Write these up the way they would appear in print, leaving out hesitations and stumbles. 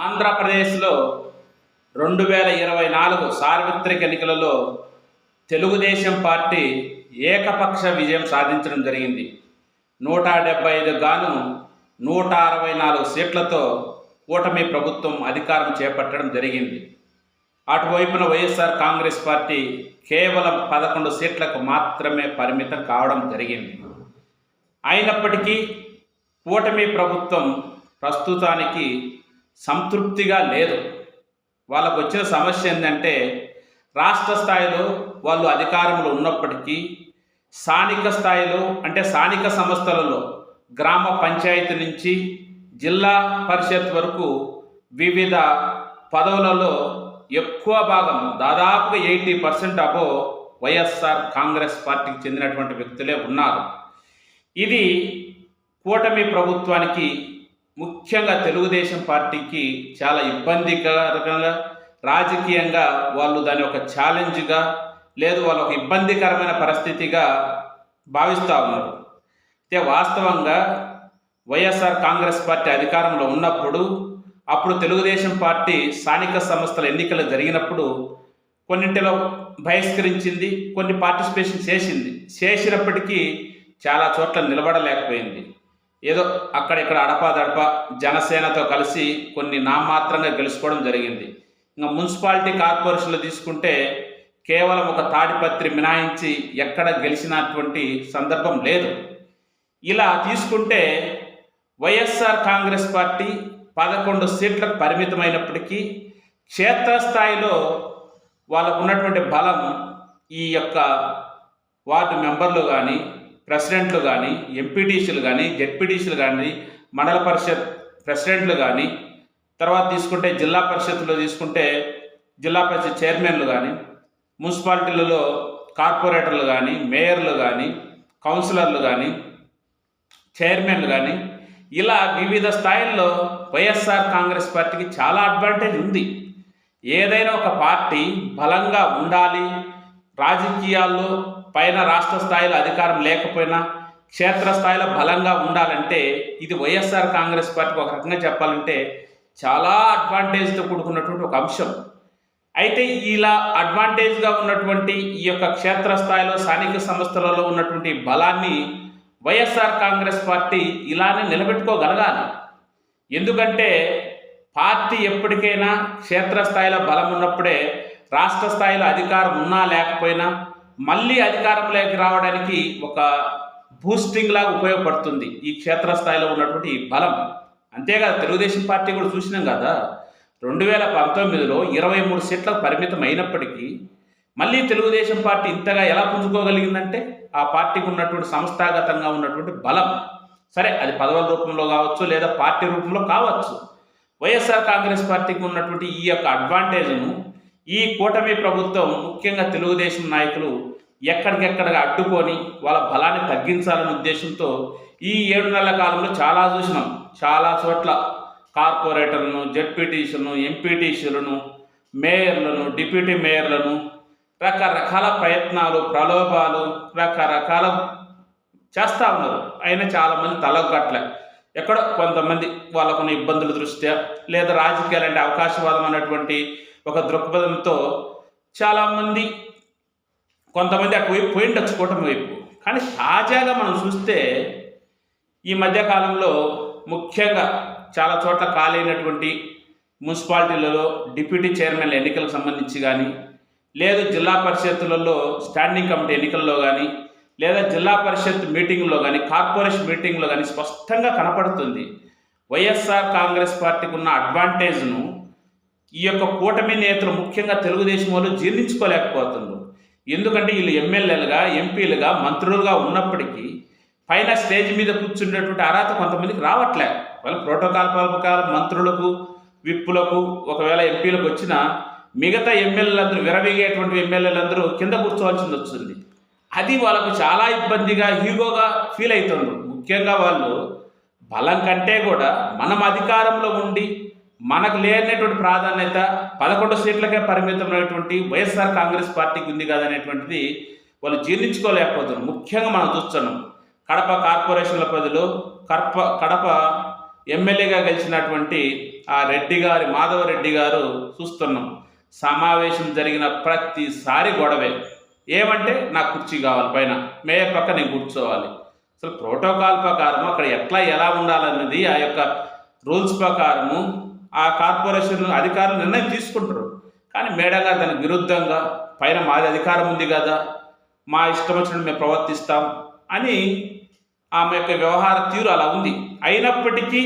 ఆంధ్రప్రదేశ్లో 2024 సార్వత్రిక ఎన్నికలలో తెలుగుదేశం పార్టీ ఏకపక్ష విజయం సాధించడం జరిగింది. 175 గాను 164 సీట్లతో కూటమి ప్రభుత్వం అధికారం చేపట్టడం జరిగింది. అటువైపున వైఎస్ఆర్ కాంగ్రెస్ పార్టీ కేవలం 11 సీట్లకు మాత్రమే పరిమితం కావడం జరిగింది. అయినప్పటికీ కూటమి ప్రభుత్వం ప్రస్తుతానికి సంతృప్తిగా లేదు. వాళ్ళకు వచ్చిన సమస్య ఏంటంటే, రాష్ట్ర స్థాయిలో వాళ్ళు అధికారంలో ఉన్నప్పటికీ స్థానిక స్థాయిలో అంటే స్థానిక సంస్థలలో గ్రామ పంచాయతీ నుంచి జిల్లా పరిషత్ వరకు వివిధ పదవులలో ఎక్కువ భాగం దాదాపుగా 80% అబోవ్ వైఎస్ఆర్ కాంగ్రెస్ పార్టీకి చెందినటువంటి వ్యక్తులే ఉన్నారు. ఇది కూటమి ప్రభుత్వానికి, ముఖ్యంగా తెలుగుదేశం పార్టీకి చాలా ఇబ్బందికరంగా, రాజకీయంగా వాళ్ళు దాని ఒక ఛాలెంజ్గా లేదు వాళ్ళ ఒక ఇబ్బందికరమైన పరిస్థితిగా భావిస్తూ ఉన్నారు. అయితే వాస్తవంగా వైఎస్ఆర్ కాంగ్రెస్ పార్టీ అధికారంలో ఉన్నప్పుడు, అప్పుడు తెలుగుదేశం పార్టీ స్థానిక సంస్థల ఎన్నికలు జరిగినప్పుడు కొన్నింటిలో బహిష్కరించింది, కొన్ని పార్టిసిపేషన్ చేసినప్పటికీ చాలా చోట్ల నిలబడలేకపోయింది. ఏదో అక్కడిక్కడ అడపాదడప జనసేనతో కలిసి కొన్ని నామాత్రంగా గెలుచుకోవడం జరిగింది. ఇంకా మున్సిపాలిటీ కార్పొరేషన్లు తీసుకుంటే కేవలం ఒక తాడిపత్రి మినాయించి ఎక్కడ గెలిచినటువంటి సందర్భం లేదు. ఇలా తీసుకుంటే వైఎస్ఆర్ కాంగ్రెస్ పార్టీ 11 సీట్లకు పరిమితమైనప్పటికీ క్షేత్రస్థాయిలో వాళ్ళకు ఉన్నటువంటి బలం, ఈ యొక్క వార్డు మెంబర్లు కానీ, ప్రెసిడెంట్లు కానీ, ఎంపీటీసీలు కానీ, జెడ్పీటీసీలు కానీ, మండల పరిషత్ ప్రెసిడెంట్లు కానీ, తర్వాత తీసుకుంటే జిల్లా పరిషత్లో తీసుకుంటే జిల్లా పరిషత్ చైర్మన్లు కానీ, మున్సిపాలిటీలలో కార్పొరేటర్లు కానీ, మేయర్లు కానీ, కౌన్సిలర్లు కానీ, చైర్మన్లు కానీ, ఇలా వివిధ స్థాయిల్లో వైఎస్ఆర్ కాంగ్రెస్ పార్టీకి చాలా అడ్వాంటేజ్ ఉంది. ఏదైనా ఒక పార్టీ బలంగా ఉండాలి, రాజకీయాల్లో పైన రాష్ట్ర స్థాయిలో అధికారం లేకపోయినా క్షేత్రస్థాయిలో బలంగా ఉండాలంటే ఇది వైఎస్ఆర్ కాంగ్రెస్ పార్టీకి ఒక రకంగా చెప్పాలంటే చాలా అడ్వాంటేజ్తో కూడుకున్నటువంటి ఒక అంశం. అయితే ఇలా అడ్వాంటేజ్గా ఉన్నటువంటి ఈ యొక్క క్షేత్రస్థాయిలో స్థానిక సంస్థలలో ఉన్నటువంటి బలాన్ని వైఎస్ఆర్ కాంగ్రెస్ పార్టీ ఇలానే నిలబెట్టుకోగలగాలి. ఎందుకంటే పార్టీ ఎప్పటికైనా క్షేత్రస్థాయిలో బలం ఉన్నప్పుడే రాష్ట్ర స్థాయిలో అధికారం ఉన్నా లేకపోయినా మళ్ళీ అధికారంలోకి రావడానికి ఒక బూస్టింగ్ లాగా ఉపయోగపడుతుంది ఈ క్షేత్రస్థాయిలో ఉన్నటువంటి బలం. అంతేకాదు, తెలుగుదేశం పార్టీ కూడా చూసినాం కదా, 2019లో 23 సీట్లకు పరిమితం అయినప్పటికీ మళ్ళీ తెలుగుదేశం పార్టీ ఇంతగా ఎలా పుంజుకోగలిగిందంటే ఆ పార్టీకి ఉన్నటువంటి సంస్థాగతంగా ఉన్నటువంటి బలం. సరే, అది పదవుల రూపంలో కావచ్చు లేదా పార్టీ రూపంలో కావచ్చు. వైఎస్ఆర్ కాంగ్రెస్ పార్టీకి ఉన్నటువంటి ఈ యొక్క అడ్వాంటేజ్ను ఈ కూటమి ప్రభుత్వం, ముఖ్యంగా తెలుగుదేశం నాయకులు ఎక్కడికెక్కడగా అడ్డుకొని వాళ్ళ బలాన్ని తగ్గించాలనే ఉద్దేశంతో ఈ 7 నెలల కాలంలో చాలా చూసినాం. చాలా చోట్ల కార్పొరేటర్లను, జెడ్పీటీసీలను, ఎంపీటీసీలను, మేయర్లను, డిప్యూటీ మేయర్లను రకరకాల ప్రయత్నాలు, ప్రలోభాలు రకరకాల చేస్తూ ఉన్నారు. అయినా చాలామంది తలగట్లే. ఎక్కడో కొంతమంది వాళ్ళకున్న ఇబ్బందుల దృష్ట్యా లేదా రాజకీయాలంటే అవకాశవాదం అన్నటువంటి ఒక దృక్పథంతో చాలామంది కొంతమంది అటువైపు పోయిండొచ్చు కూటమి వైపు. కానీ తాజాగా మనం చూస్తే ఈ మధ్యకాలంలో ముఖ్యంగా చాలా చోట్ల ఖాళీ అయినటువంటి మున్సిపాలిటీలలో డిప్యూటీ చైర్మన్ల ఎన్నికలకు సంబంధించి కానీ, లేదు జిల్లా పరిషత్తులలో స్టాండింగ్ కమిటీ ఎన్నికల్లో కానీ, లేదా జిల్లా పరిషత్ మీటింగ్లో కానీ, కార్పొరేషన్ మీటింగ్లో కానీ స్పష్టంగా కనపడుతుంది వైఎస్ఆర్ కాంగ్రెస్ పార్టీకి ఉన్న అడ్వాంటేజ్ను ఈ యొక్క కూటమి నేతలు, ముఖ్యంగా తెలుగుదేశం వాళ్ళు జీర్ణించుకోలేకపోతున్నారు. ఎందుకంటే వీళ్ళు ఎమ్మెల్యేలుగా, ఎంపీలుగా, మంత్రులుగా ఉన్నప్పటికీ పైన స్టేజ్ మీద కూర్చునేటువంటి అర్హత కొంతమందికి రావట్లే. వాళ్ళ ప్రోటోకాల్ ప్రకారం మంత్రులకు, విప్పులకు, ఒకవేళ ఎంపీలకు వచ్చినా మిగతా ఎమ్మెల్యేలందరూ, విరవీగేటువంటి ఎమ్మెల్యేలందరూ కింద కూర్చోవాల్సింది వస్తుంది. అది వాళ్ళకు చాలా ఇబ్బందిగా, హీగోగా ఫీల్ అవుతున్నారు. ముఖ్యంగా వాళ్ళు బలం కంటే కూడా మనం అధికారంలో ఉండి మనకు లేనటువంటి ప్రాధాన్యత 11 సీట్లకే పరిమితమైనటువంటి వైఎస్ఆర్ కాంగ్రెస్ పార్టీకి ఉంది కదనేటువంటిది వాళ్ళు జీర్ణించుకోలేకపోతున్నారు. ముఖ్యంగా మనం చూస్తున్నాం కడప కార్పొరేషన్ల పరిధిలో కడప ఎమ్మెల్యేగా గెలిచినటువంటి ఆ రెడ్డి గారి మాధవరెడ్డి గారు చూస్తున్నాం. సమావేశం జరిగిన ప్రతిసారి గొడవే. ఏమంటే నాకు కుర్చీ కావాలి, పైన మేయర్ పక్క నేను కూర్చోవాలి. అసలు ప్రోటోకాల్ ప్రకారం అక్కడ ఎట్లా ఎలా ఉండాలన్నది ఆ యొక్క రూల్స్ ప్రకారము ఆ కార్పొరేషన్ అధికారులు నిర్ణయం తీసుకుంటారు. కానీ మేడం గారు దానికి విరుద్ధంగా పైన మాది అధికారం ఉంది కదా, మా ఇష్టం వచ్చినట్టు మేము ప్రవర్తిస్తాం అని ఆమె యొక్క వ్యవహార తీరు అలా ఉంది. అయినప్పటికీ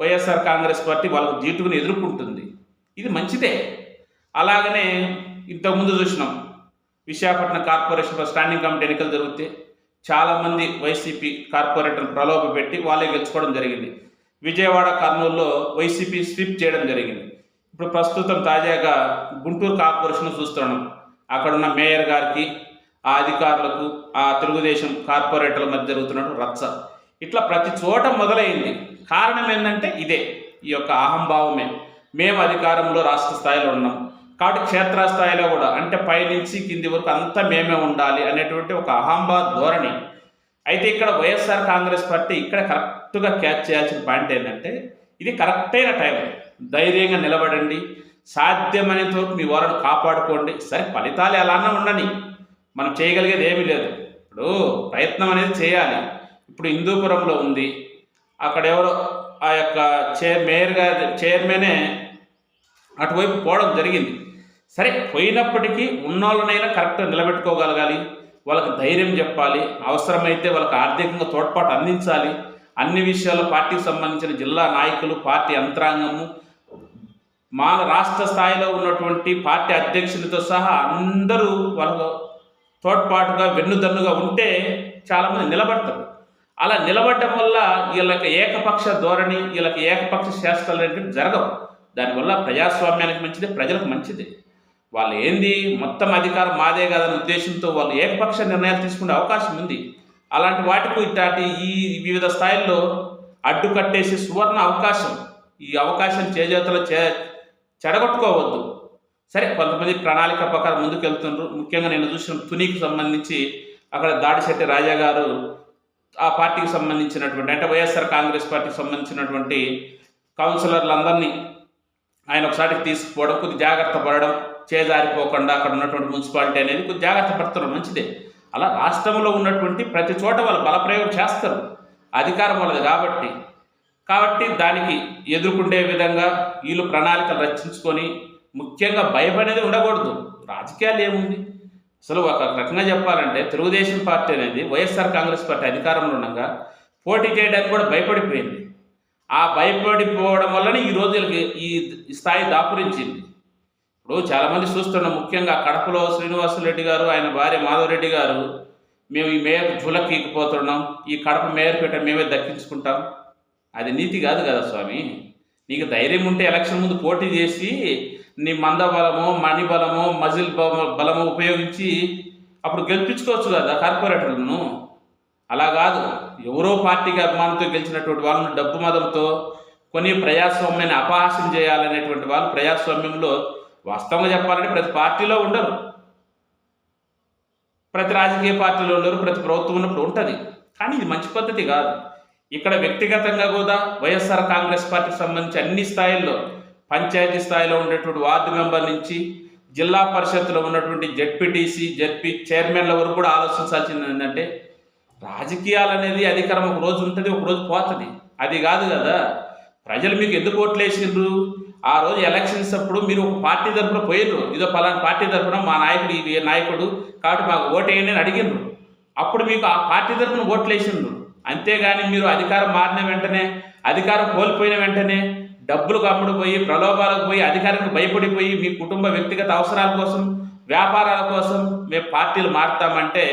వైఎస్ఆర్ కాంగ్రెస్ పార్టీ వాళ్ళకు జీటుకుని ఎదుర్కొంటుంది. ఇది మంచిదే. అలాగనే ఇంతకుముందు చూసినాం, విశాఖపట్నం కార్పొరేషన్లో స్టాండింగ్ కమిటీ ఎన్నికలు జరిగితే చాలామంది వైసీపీ కార్పొరేటర్ను ప్రలోభ పెట్టి వాళ్ళే గెలుచుకోవడం జరిగింది. విజయవాడ, కర్నూలులో వైసీపీ స్వీప్ చేయడం జరిగింది. ఇప్పుడు ప్రస్తుతం తాజాగా గుంటూరు కార్పొరేషన్ చూస్తున్నాం. అక్కడున్న మేయర్ గారికి, ఆ అధికారులకు, ఆ తెలుగుదేశం కార్పొరేటర్ల మధ్య జరుగుతున్నట్టు రచ్చ ఇట్లా ప్రతి చోట మొదలైంది. కారణం ఏంటంటే ఇదే, ఈ యొక్క అహంభావమే. మేము అధికారంలో రాష్ట్ర స్థాయిలో ఉన్నాం కాబట్టి క్షేత్రస్థాయిలో కూడా అంటే పైనుంచి కింది వరకు అంతా మేమే ఉండాలి అనేటువంటి ఒక అహంభావ ధోరణి. అయితే ఇక్కడ వైఎస్ఆర్ కాంగ్రెస్ పార్టీ ఇక్కడ కరెక్ట్గా క్యాచ్ చేయాల్సిన పాయింట్ ఏంటంటే ఇది కరెక్ట్ అయిన టైం. ధైర్యంగా నిలబడండి, సాధ్యమైనంత వరకు మీ వారిని కాపాడుకోండి. సరే ఫలితాలు ఎలానే ఉండని, మనం చేయగలిగేది ఏమీ లేదు. ఇప్పుడు ప్రయత్నం అనేది చేయాలి. ఇప్పుడు హిందూపురంలో ఉంది, అక్కడ ఎవరో ఆ యొక్క చైర్మనే అటువైపు పోవడం జరిగింది. సరే పోయినప్పటికీ ఉన్నోళ్ళనైనా కరెక్ట్గా నిలబెట్టుకోగలగాలి, వాళ్ళకి ధైర్యం చెప్పాలి, అవసరమైతే వాళ్ళకి ఆర్థికంగా తోడ్పాటు అందించాలి. అన్ని విషయాల్లో పార్టీకి సంబంధించిన జిల్లా నాయకులు, పార్టీ యంత్రాంగము, మా రాష్ట్ర స్థాయిలో ఉన్నటువంటి పార్టీ అధ్యక్షులతో సహా అందరూ వాళ్ళకు తోడ్పాటుగా వెన్నుదన్నుగా ఉంటే చాలామంది నిలబడతారు. అలా నిలబడటం వల్ల వీళ్ళకి ఏకపక్ష ధోరణి, వీళ్ళకి ఏకపక్ష శాస్త్రాలు అనేవి జరగవు. దానివల్ల ప్రజాస్వామ్యానికి మంచిది, ప్రజలకు మంచిది. వాళ్ళు ఏంది మొత్తం అధికారం మాదే కాదనే ఉద్దేశంతో వాళ్ళు ఏకపక్ష నిర్ణయాలు తీసుకునే అవకాశం ఉంది. అలాంటి వాటికి ఇట్లాంటి ఈ వివిధ స్థాయిల్లో అడ్డుకట్టేసి సువర్ణ అవకాశం, ఈ అవకాశం చేజేతలో చెడగొట్టుకోవద్దు. సరే కొంతమంది ప్రణాళిక ప్రకారం ముందుకు వెళ్తున్నారు. ముఖ్యంగా నేను చూసిన తునికి సంబంధించి అక్కడ దాడిశెట్టి రాజా గారు ఆ పార్టీకి సంబంధించినటువంటి అంటే వైఎస్ఆర్ కాంగ్రెస్ పార్టీకి సంబంధించినటువంటి కౌన్సిలర్లందరినీ ఆయన ఒకసారికి తీసుకుపోవడం, కొద్ది జాగ్రత్త పడడం, చేజారిపోకుండా అక్కడ ఉన్నటువంటి మున్సిపాలిటీ అనేది కొద్ది జాగ్రత్త పడుతున్నారు, మంచిదే. అలా రాష్ట్రంలో ఉన్నటువంటి ప్రతి చోట వాళ్ళు బలప్రయోగం చేస్తారు, అధికారం వాళ్ళది కాబట్టి దానికి ఎదుర్కొండే విధంగా వీళ్ళు ప్రణాళికలు రచించుకొని ముఖ్యంగా భయపడేది ఉండకూడదు. రాజకీయాలు ఏముంది, అసలు ఒక రకంగా చెప్పాలంటే తెలుగుదేశం పార్టీ అనేది వైఎస్ఆర్ కాంగ్రెస్ పార్టీ అధికారంలో ఉండగా పోటీ చేయడానికి కూడా భయపడిపోయింది. ఆ భయపడిపోవడం వల్లనే ఈరోజు ఈ స్థాయి దాపురించింది. ఇప్పుడు చాలామంది చూస్తున్నాం, ముఖ్యంగా కడపలో శ్రీనివాసరెడ్డి గారు, ఆయన భార్య మాధవరెడ్డి గారు, మేము ఈ మేయర్ జులకీకపోతున్నాం, ఈ కడప మేయర్ పీట మేమే దక్కించుకుంటాం. అది నీతి కాదు కదా స్వామి. నీకు ధైర్యం ఉంటే ఎలక్షన్ ముందు పోటీ చేసి నీ మంద బలమో, మణి బలమో, మజిల్ బలమో ఉపయోగించి అప్పుడు గెలిపించుకోవచ్చు కదా కార్పొరేటర్లను. అలా కాదు, ఎవరో పార్టీకి అభిమానంతో గెలిచినటువంటి వాళ్ళని డబ్బు మదంతో కొన్ని ప్రజాస్వామ్యాన్ని అపహాస్యం చేయాలనేటువంటి వాళ్ళు ప్రజాస్వామ్యంలో వాస్తవంగా చెప్పాలంటే ప్రతి పార్టీలో ఉండరు, ప్రతి రాజకీయ పార్టీలో ఉండరు, ప్రతి ప్రభుత్వం ఉన్నప్పుడు ఉంటుంది. కానీ ఇది మంచి పద్ధతి కాదు. ఇక్కడ వ్యక్తిగతంగా కూడా వైఎస్ఆర్ కాంగ్రెస్ పార్టీకి సంబంధించి అన్ని స్థాయిల్లో, పంచాయతీ స్థాయిలో ఉండేటువంటి వార్డు మెంబర్ నుంచి జిల్లా పరిషత్తులో ఉన్నటువంటి జెడ్పీటీసీ, జెడ్పీ చైర్మన్ల వరకు కూడా ఆలోచించాల్సింది ఏంటంటే రాజకీయాలు అనేది అధికారం ఒక రోజు ఉంటుంది, ఒక రోజు పోతుంది. అది కాదు కదా. ప్రజలు మీకు ఎందుకు ఓట్లు వేసిండ్రు? ఆ రోజు ఎలక్షన్స్ అప్పుడు మీరు ఒక పార్టీ తరఫున పోయినరు, ఇదో పలానా పార్టీ తరఫున మా నాయకుడు ఈ నాయకుడు కాబట్టి మాకు ఓటు వేయండి అని అడిగినరు. అప్పుడు మీకు ఆ పార్టీ తరఫున ఓట్లు వేసిండ్రు. అంతేగాని మీరు అధికారం మారిన వెంటనే, అధికారం కోల్పోయిన వెంటనే డబ్బులు కమ్ముడు పోయి, ప్రలోభాలకు పోయి, అధికారానికి భయపడిపోయి మీ కుటుంబ వ్యక్తిగత అవసరాల కోసం, వ్యాపారాల కోసం మేము పార్టీలు మారుతామంటే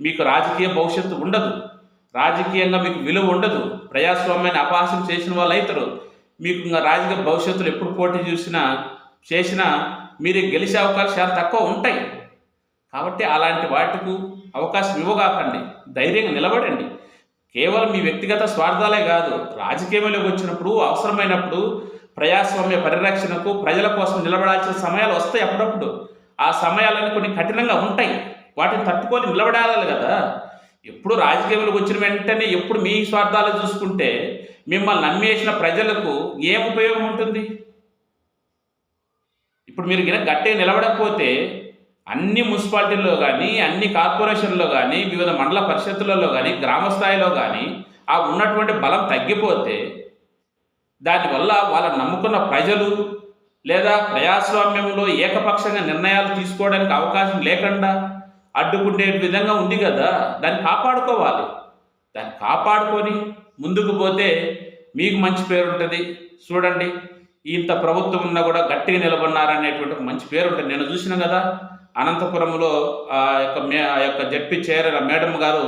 మీకు రాజకీయ భవిష్యత్తు ఉండదు, రాజకీయంగా మీకు విలువ ఉండదు, ప్రజాస్వామ్యాన్ని అపహాస్యం చేసిన వాళ్ళు అవుతారు. మీకు ఇంకా రాజకీయ భవిష్యత్తులో ఎప్పుడు పోటీ చేసినా మీరు గెలిచే అవకాశాలు చాలా తక్కువ ఉంటాయి. కాబట్టి అలాంటి వాటికి అవకాశం ఇవ్వగాకండి, ధైర్యంగా నిలబడండి. కేవలం మీ వ్యక్తిగత స్వార్థాలే కాదు, రాజకీయంలోకి వచ్చినప్పుడు అవసరమైనప్పుడు ప్రజాస్వామ్య పరిరక్షణకు ప్రజల కోసం నిలబడాల్సిన సమయాలు వస్తాయి అప్పుడప్పుడు. ఆ సమయాలను కొన్ని కఠినంగా ఉంటాయి, వాటిని తట్టుకొని నిలబడాలి కదా. ఎప్పుడు రాజకీయంలోకి వచ్చిన వెంటనే ఎప్పుడు మీ స్వార్థాలు చూసుకుంటే మిమ్మల్ని నమ్మేసిన ప్రజలకు ఏం ఉపయోగం ఉంటుంది? ఇప్పుడు మీరు గిన గట్టిగా నిలబడకపోతే అన్ని మున్సిపాలిటీల్లో కానీ, అన్ని కార్పొరేషన్లో కానీ, వివిధ మండల పరిషత్తులలో కానీ, గ్రామ స్థాయిలో కానీ ఆ ఉన్నటువంటి బలం తగ్గిపోతే దానివల్ల వాళ్ళని నమ్ముకున్న ప్రజలు లేదా ప్రజాస్వామ్యంలో ఏకపక్షంగా నిర్ణయాలు తీసుకోవడానికి అవకాశం లేకుండా అడ్డుకునే విధంగా ఉంది కదా, దాన్ని కాపాడుకోవాలి. దాన్ని కాపాడుకొని ముందుకు పోతే మీకు మంచి పేరు ఉంటుంది. చూడండి, ఇంత ప్రభుత్వం ఉన్నా కూడా గట్టిగా నిలబడినారనేటువంటి ఒక మంచి పేరు ఉంటుంది. నేను చూసిన కదా అనంతపురంలో ఆ యొక్క జడ్పీ చైర్ మేడం గారు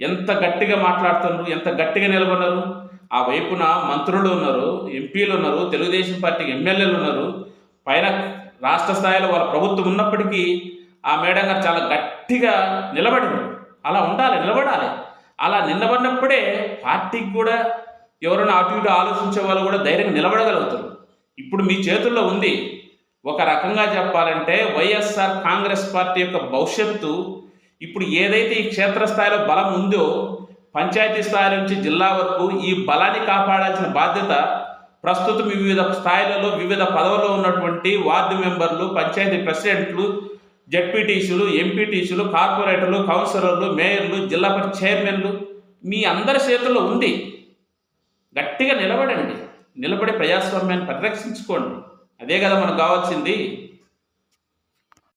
ఎంత గట్టిగా మాట్లాడుతున్నారు, ఎంత గట్టిగా నిలబడినారు. ఆ వైపున మంత్రులు ఉన్నారు, ఎంపీలు ఉన్నారు, తెలుగుదేశం పార్టీకి ఎమ్మెల్యేలు ఉన్నారు, పైన రాష్ట్ర స్థాయిలో వాళ్ళ ప్రభుత్వం ఉన్నప్పటికీ ఆ మేడం గారు చాలా గట్టిగా నిలబడింది. అలా ఉండాలి, నిలబడాలి. అలా నిలబడినప్పుడే పార్టీకి కూడా ఎవరైనా అటు ఇటు ఆలోచించే వాళ్ళు కూడా ధైర్యంగా నిలబడగలుగుతారు. ఇప్పుడు మీ చేతుల్లో ఉంది. ఒక రకంగా చెప్పాలంటే వైఎస్ఆర్ కాంగ్రెస్ పార్టీ యొక్క భవిష్యత్తు ఇప్పుడు ఏదైతే ఈ క్షేత్రస్థాయిలో బలం ఉందో పంచాయతీ స్థాయి నుంచి జిల్లా వరకు ఈ బలాన్ని కాపాడాల్సిన బాధ్యత ప్రస్తుతం వివిధ స్థాయిలలో వివిధ పదవుల్లో ఉన్నటువంటి వార్డు మెంబర్లు, పంచాయతీ ప్రెసిడెంట్లు, జడ్పీటీసీలు, ఎంపీటీసీలు, కార్పొరేటర్లు, కౌన్సిలర్లు, మేయర్లు, జిల్లా పరిషత్ చైర్మన్లు మీ అందరి చేతుల్లో ఉంది. గట్టిగా నిలబడండి, నిలబడి ప్రజాస్వామ్యాన్ని పరిరక్షించుకోండి. అదే కదా మనకు కావాల్సింది.